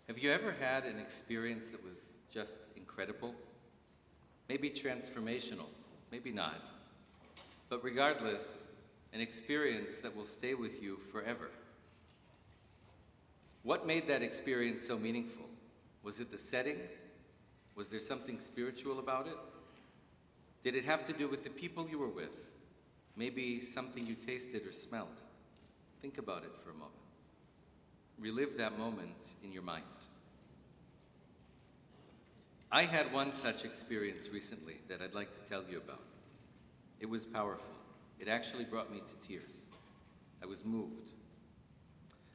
Have you ever had an experience that was just incredible? Maybe transformational, maybe not. But regardless, an experience that will stay with you forever. What made that experience so meaningful? Was it the setting? Was there something spiritual about it? Did it have to do with the people you were with? Maybe something you tasted or smelled? Think about it for a moment. Relive that moment in your mind. I had one such experience recently that I'd like to tell you about. It was powerful. It actually brought me to tears. I was moved.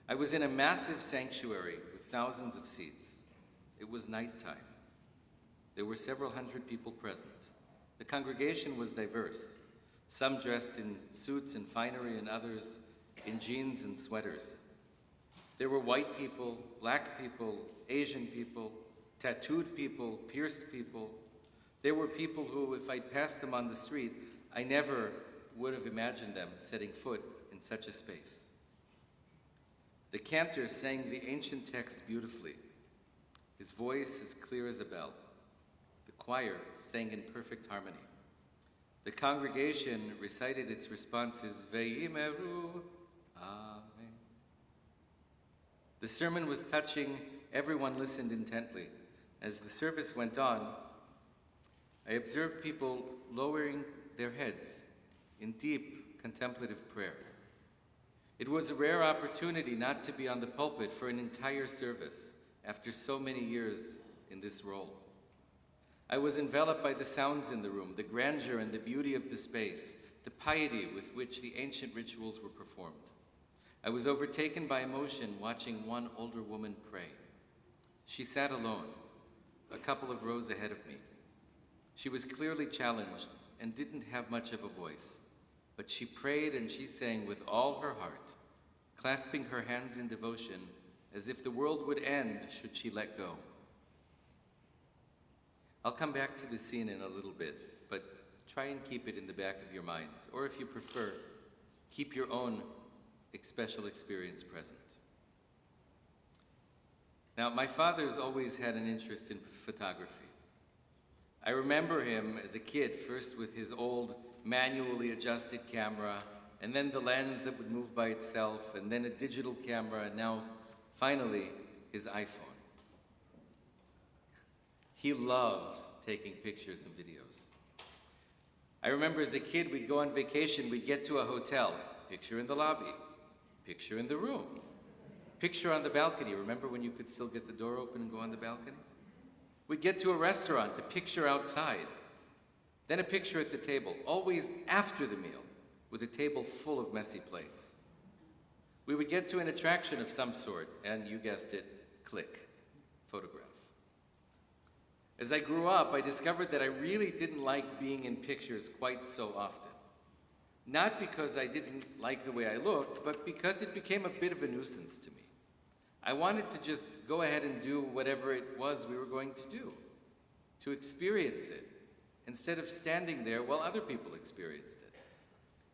I was in a massive sanctuary with thousands of seats. It was nighttime. There were several hundred people present. The congregation was diverse, some dressed in suits and finery and others in jeans and sweaters. There were white people, black people, Asian people, tattooed people, pierced people. There were people who, if I'd passed them on the street, I never would have imagined them setting foot in such a space. The Cantor sang the ancient text beautifully, his voice as clear as a bell. The choir sang in perfect harmony. The congregation recited its responses, Ve'imeru, Amen. The sermon was touching. Everyone listened intently. As the service went on, I observed people lowering their heads in deep contemplative prayer. It was a rare opportunity not to be on the pulpit for an entire service after so many years in this role. I was enveloped by the sounds in the room, the grandeur and the beauty of the space, the piety with which the ancient rituals were performed. I was overtaken by emotion watching one older woman pray. She sat alone, a couple of rows ahead of me. She was clearly challenged and didn't have much of a voice, but she prayed and she sang with all her heart, clasping her hands in devotion as if the world would end should she let go. I'll come back to the scene in a little bit, but try and keep it in the back of your minds, or if you prefer, keep your own special experience present. Now, my father's always had an interest in photography. I remember him as a kid, first with his old manually adjusted camera, and then the lens that would move by itself, and then a digital camera, and now, finally, his iPhone. He loves taking pictures and videos. I remember as a kid, we'd go on vacation, we'd get to a hotel, picture in the lobby, picture in the room, picture on the balcony. Remember when you could still get the door open and go on the balcony? We'd get to a restaurant, a picture outside, then a picture at the table, always after the meal, with a table full of messy plates. We would get to an attraction of some sort, and you guessed it, click, photograph. As I grew up, I discovered that I really didn't like being in pictures quite so often. Not because I didn't like the way I looked, but because it became a bit of a nuisance to me. I wanted to just go ahead and do whatever it was we were going to do, to experience it, instead of standing there while other people experienced it.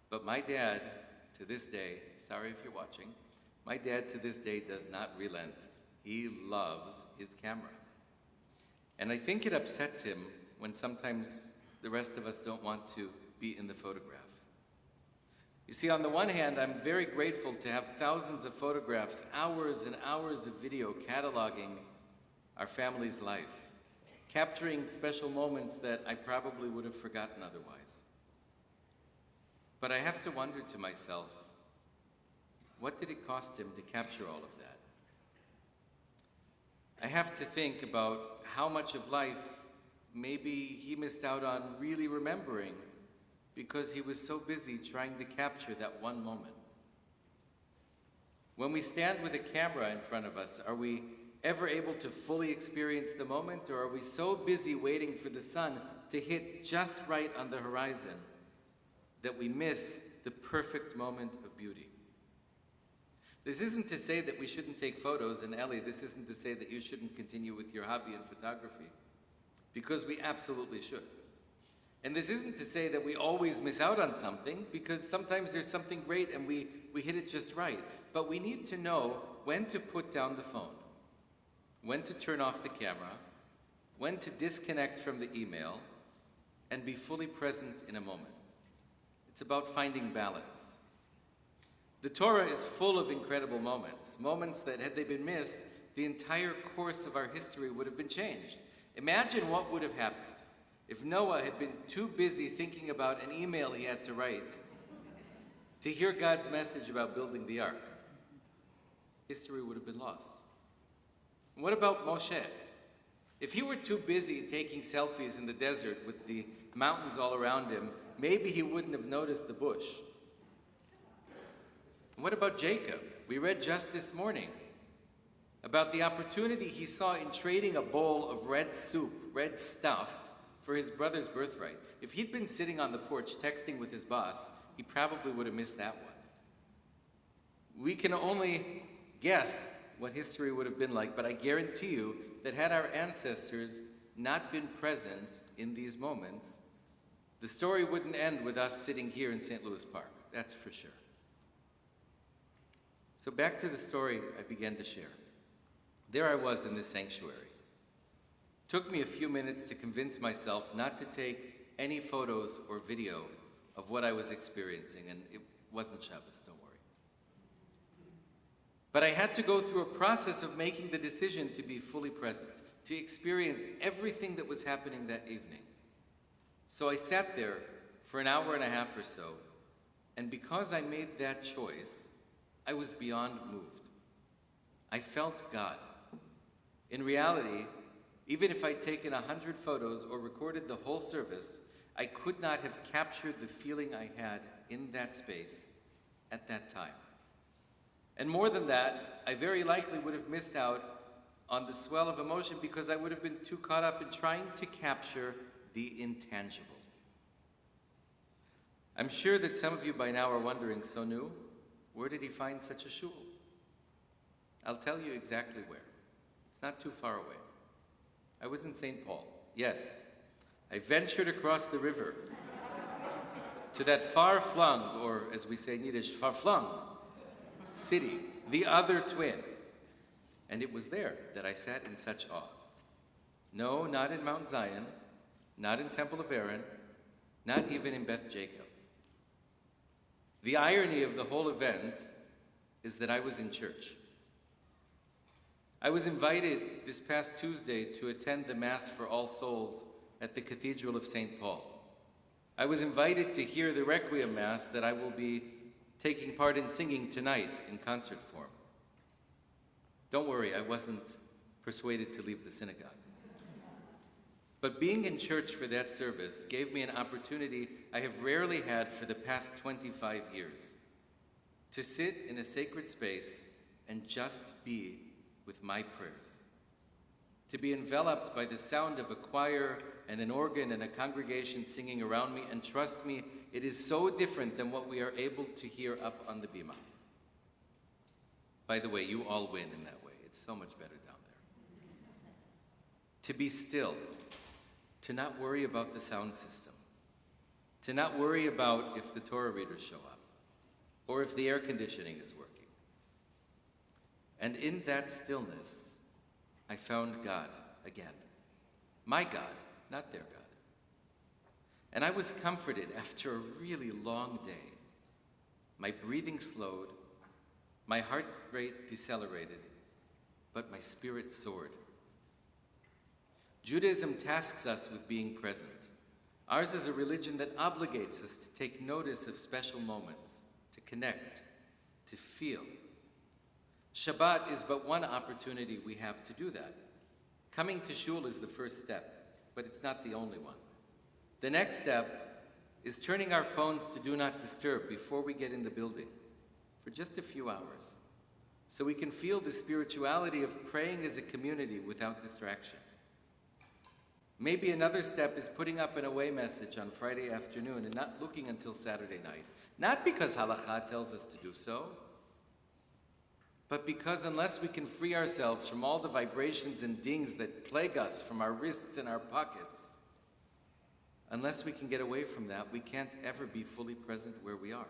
But my dad, to this day, sorry if you're watching, my dad to this day does not relent. He loves his camera. And I think it upsets him when sometimes the rest of us don't want to be in the photograph. You see, on the one hand, I'm very grateful to have thousands of photographs, hours and hours of video cataloging our family's life, capturing special moments that I probably would have forgotten otherwise. But I have to wonder to myself, what did it cost him to capture all of that? I have to think about how much of life maybe he missed out on really remembering because he was so busy trying to capture that one moment. When we stand with a camera in front of us, are we ever able to fully experience the moment, or are we so busy waiting for the sun to hit just right on the horizon that we miss the perfect moment of beauty? This isn't to say that we shouldn't take photos, and Ellie, this isn't to say that you shouldn't continue with your hobby in photography, because we absolutely should. And this isn't to say that we always miss out on something, because sometimes there's something great and we hit it just right. But we need to know when to put down the phone, when to turn off the camera, when to disconnect from the email, and be fully present in a moment. It's about finding balance. The Torah is full of incredible moments, moments that, had they been missed, the entire course of our history would have been changed. Imagine what would have happened if Noah had been too busy thinking about an email he had to write to hear God's message about building the ark. History would have been lost. What about Moshe? If he were too busy taking selfies in the desert with the mountains all around him, maybe he wouldn't have noticed the bush. What about Jacob? We read just this morning about the opportunity he saw in trading a bowl of red soup, red stuff, for his brother's birthright. If he'd been sitting on the porch texting with his boss, he probably would have missed that one. We can only guess what history would have been like, but I guarantee you that had our ancestors not been present in these moments, the story wouldn't end with us sitting here in St. Louis Park, that's for sure. So back to the story I began to share. There I was in this sanctuary. It took me a few minutes to convince myself not to take any photos or video of what I was experiencing, and it wasn't Shabbos, don't worry. But I had to go through a process of making the decision to be fully present, to experience everything that was happening that evening. So I sat there for an hour and a half or so, and because I made that choice, I was beyond moved. I felt God. In reality, even if I'd taken 100 photos or recorded the whole service, I could not have captured the feeling I had in that space at that time. And more than that, I very likely would have missed out on the swell of emotion because I would have been too caught up in trying to capture the intangible. I'm sure that some of you by now are wondering, Sonu, where did he find such a shul? I'll tell you exactly where. It's not too far away. I was in St. Paul. Yes, I ventured across the river to that far-flung, or as we say in Yiddish, far-flung city, the other twin. And it was there that I sat in such awe. No, not in Mount Zion, not in Temple of Aaron, not even in Beth Jacob. The irony of the whole event is that I was in church. I was invited this past Tuesday to attend the Mass for All Souls at the Cathedral of St. Paul. I was invited to hear the Requiem Mass that I will be taking part in singing tonight in concert form. Don't worry, I wasn't persuaded to leave the synagogue. But being in church for that service gave me an opportunity I have rarely had for the past 25 years, to sit in a sacred space and just be with my prayers, to be enveloped by the sound of a choir and an organ and a congregation singing around me, and trust me, it is so different than what we are able to hear up on the bima. By the way, you all win in that way. It's so much better down there. To be still, to not worry about the sound system, to not worry about if the Torah readers show up, or if the air conditioning is working. And in that stillness, I found God again. My God, not their God. And I was comforted after a really long day. My breathing slowed, my heart rate decelerated, but my spirit soared. Judaism tasks us with being present. Ours is a religion that obligates us to take notice of special moments, to connect, to feel. Shabbat is but one opportunity we have to do that. Coming to shul is the first step, but it's not the only one. The next step is turning our phones to do not disturb before we get in the building for just a few hours, so we can feel the spirituality of praying as a community without distraction. Maybe another step is putting up an away message on Friday afternoon and not looking until Saturday night, not because halakha tells us to do so, but because unless we can free ourselves from all the vibrations and dings that plague us from our wrists and our pockets, unless we can get away from that, we can't ever be fully present where we are.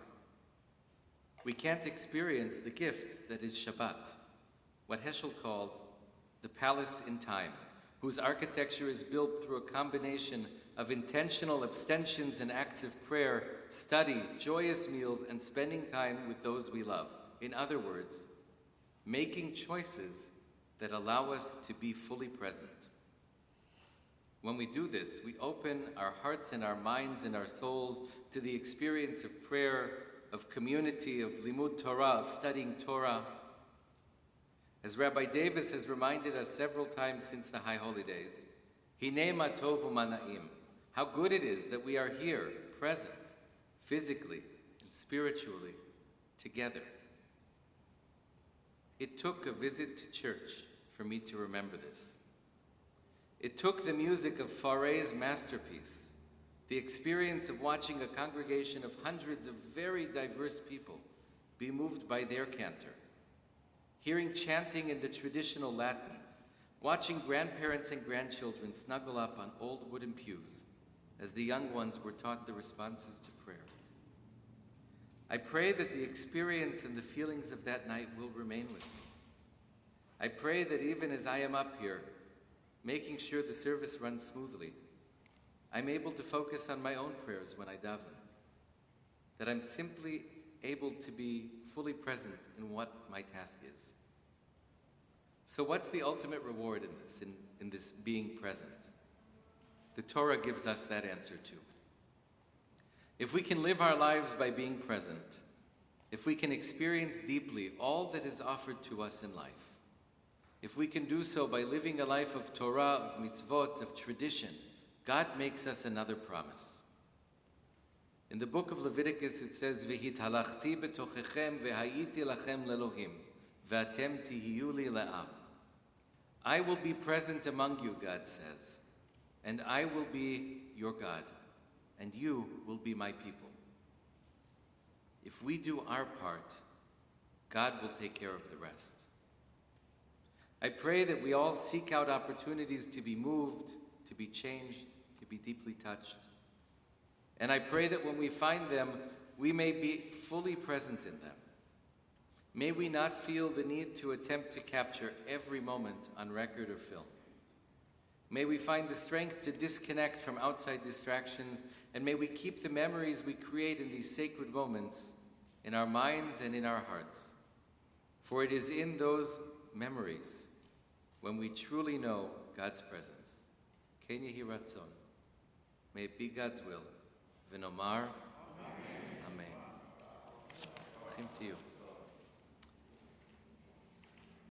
We can't experience the gift that is Shabbat, what Heschel called the palace in time, whose architecture is built through a combination of intentional abstentions and acts of prayer, study, joyous meals, and spending time with those we love. In other words, making choices that allow us to be fully present. When we do this, we open our hearts and our minds and our souls to the experience of prayer, of community, of limud Torah, of studying Torah. As Rabbi Davis has reminded us several times since the High Holy Days, Hinei ma tov u'ma na'im, how good it is that we are here, present, physically and spiritually, together. It took a visit to church for me to remember this. It took the music of Faré's masterpiece, the experience of watching a congregation of hundreds of very diverse people be moved by their cantor, hearing chanting in the traditional Latin, watching grandparents and grandchildren snuggle up on old wooden pews as the young ones were taught the responses to prayer. I pray that the experience and the feelings of that night will remain with me. I pray that even as I am up here, making sure the service runs smoothly, I'm able to focus on my own prayers when I daven, that I'm simply able to be fully present in what my task is. So what's the ultimate reward in this being present? The Torah gives us that answer too. If we can live our lives by being present, if we can experience deeply all that is offered to us in life, if we can do so by living a life of Torah, of mitzvot, of tradition, God makes us another promise. In the book of Leviticus it says, "V'hithalachti betochechem v'hayiti lachem lelohim, v'atem tihiyu li le'am." I will be present among you, God says, and I will be your God, and you will be my people. If we do our part, God will take care of the rest. I pray that we all seek out opportunities to be moved, to be changed, to be deeply touched. And I pray that when we find them, we may be fully present in them. May we not feel the need to attempt to capture every moment on record or film. May we find the strength to disconnect from outside distractions, and may we keep the memories we create in these sacred moments in our minds and in our hearts. For it is in those memories when we truly know God's presence. Ken yehi ratzon. May it be God's will. V'nomar. Amen. Amen. To you.